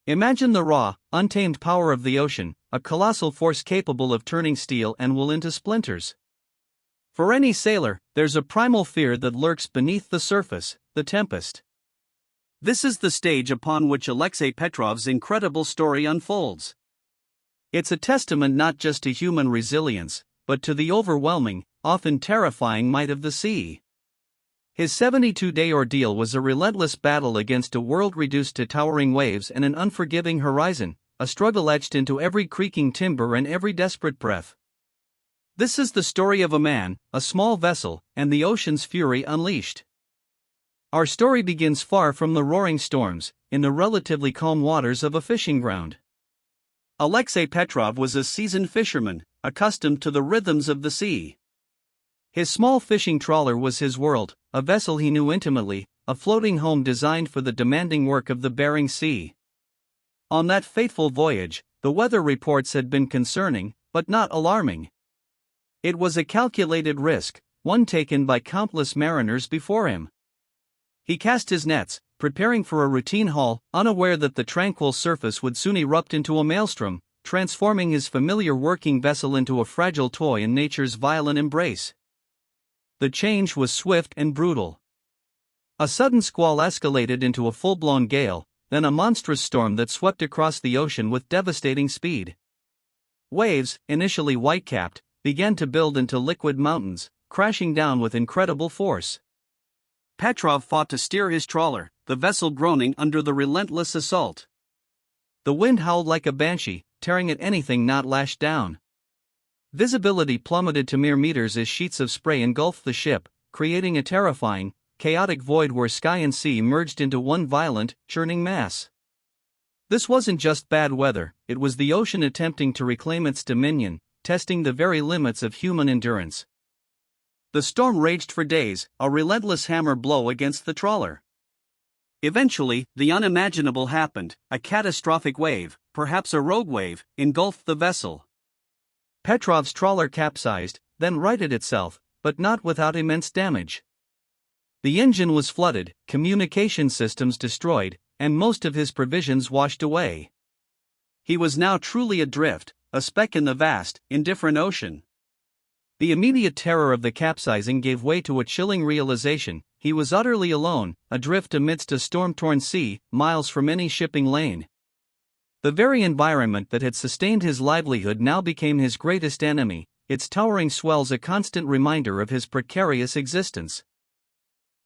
Imagine the raw, untamed power of the ocean, a colossal force capable of turning steel and wool into splinters. For any sailor, there's a primal fear that lurks beneath the surface: the tempest. This is the stage upon which Alexei Petrov's incredible story unfolds. It's a testament not just to human resilience, but to the overwhelming, often terrifying might of the sea. His 72-day ordeal was a relentless battle against a world reduced to towering waves and an unforgiving horizon, a struggle etched into every creaking timber and every desperate breath. This is the story of a man, a small vessel, and the ocean's fury unleashed. Our story begins far from the roaring storms, in the relatively calm waters of a fishing ground. Alexei Petrov was a seasoned fisherman, accustomed to the rhythms of the sea. His small fishing trawler was his world, a vessel he knew intimately, a floating home designed for the demanding work of the Bering Sea. On that fateful voyage, the weather reports had been concerning, but not alarming. It was a calculated risk, one taken by countless mariners before him. He cast his nets, preparing for a routine haul, unaware that the tranquil surface would soon erupt into a maelstrom, transforming his familiar working vessel into a fragile toy in nature's violent embrace. The change was swift and brutal. A sudden squall escalated into a full-blown gale, then a monstrous storm that swept across the ocean with devastating speed. Waves, initially white-capped, began to build into liquid mountains, crashing down with incredible force. Petrov fought to steer his trawler, the vessel groaning under the relentless assault. The wind howled like a banshee, tearing at anything not lashed down. Visibility plummeted to mere meters as sheets of spray engulfed the ship, creating a terrifying, chaotic void where sky and sea merged into one violent, churning mass. This wasn't just bad weather, it was the ocean attempting to reclaim its dominion, testing the very limits of human endurance. The storm raged for days, a relentless hammer blow against the trawler. Eventually, the unimaginable happened: a catastrophic wave, perhaps a rogue wave, engulfed the vessel. Petrov's trawler capsized, then righted itself, but not without immense damage. The engine was flooded, communication systems destroyed, and most of his provisions washed away. He was now truly adrift, a speck in the vast, indifferent ocean. The immediate terror of the capsizing gave way to a chilling realization: he was utterly alone, adrift amidst a storm-torn sea, miles from any shipping lane. The very environment that had sustained his livelihood now became his greatest enemy, its towering swells a constant reminder of his precarious existence.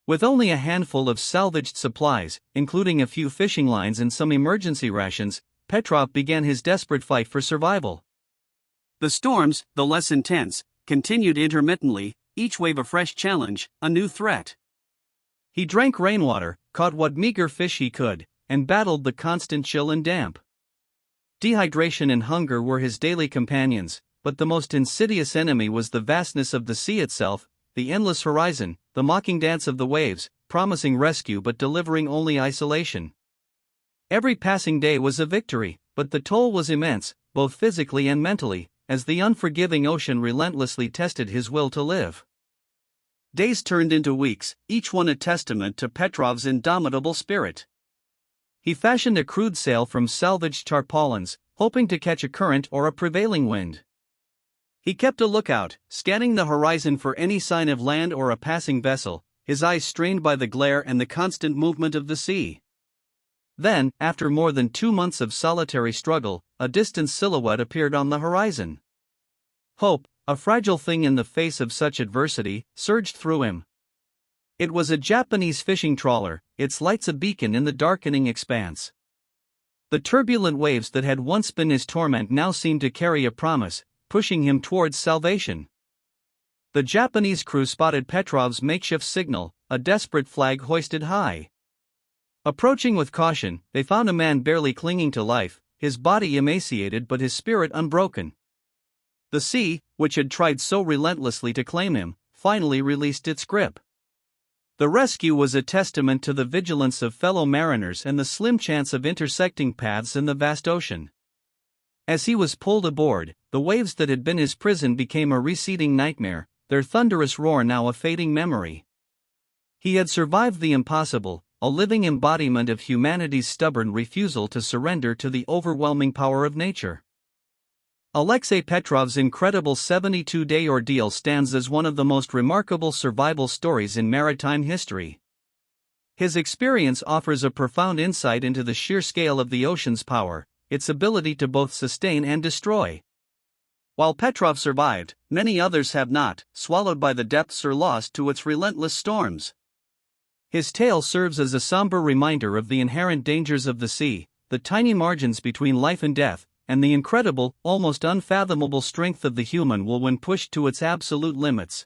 With only a handful of salvaged supplies, including a few fishing lines and some emergency rations, Petrov began his desperate fight for survival. The storms, though less intense, continued intermittently, each wave a fresh challenge, a new threat. He drank rainwater, caught what meager fish he could, and battled the constant chill and damp. Dehydration and hunger were his daily companions, but the most insidious enemy was the vastness of the sea itself, the endless horizon, the mocking dance of the waves, promising rescue but delivering only isolation. Every passing day was a victory, but the toll was immense, both physically and mentally, as the unforgiving ocean relentlessly tested his will to live. Days turned into weeks, each one a testament to Petrov's indomitable spirit. He fashioned a crude sail from salvaged tarpaulins, hoping to catch a current or a prevailing wind. He kept a lookout, scanning the horizon for any sign of land or a passing vessel, his eyes strained by the glare and the constant movement of the sea. Then, after more than 2 months of solitary struggle, a distant silhouette appeared on the horizon. Hope, a fragile thing in the face of such adversity, surged through him. It was a Japanese fishing trawler, its lights a beacon in the darkening expanse. The turbulent waves that had once been his torment now seemed to carry a promise, pushing him towards salvation. The Japanese crew spotted Petrov's makeshift signal, a desperate flag hoisted high. Approaching with caution, they found a man barely clinging to life, his body emaciated but his spirit unbroken. The sea, which had tried so relentlessly to claim him, finally released its grip. The rescue was a testament to the vigilance of fellow mariners and the slim chance of intersecting paths in the vast ocean. As he was pulled aboard, the waves that had been his prison became a receding nightmare, their thunderous roar now a fading memory. He had survived the impossible, a living embodiment of humanity's stubborn refusal to surrender to the overwhelming power of nature. Alexei Petrov's incredible 72-day ordeal stands as one of the most remarkable survival stories in maritime history. His experience offers a profound insight into the sheer scale of the ocean's power, its ability to both sustain and destroy. While Petrov survived, many others have not, swallowed by the depths or lost to its relentless storms. His tale serves as a somber reminder of the inherent dangers of the sea, the tiny margins between life and death, and the incredible, almost unfathomable strength of the human will when pushed to its absolute limits.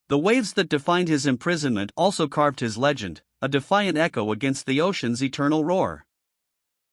The waves that defined his imprisonment also carved his legend, a defiant echo against the ocean's eternal roar.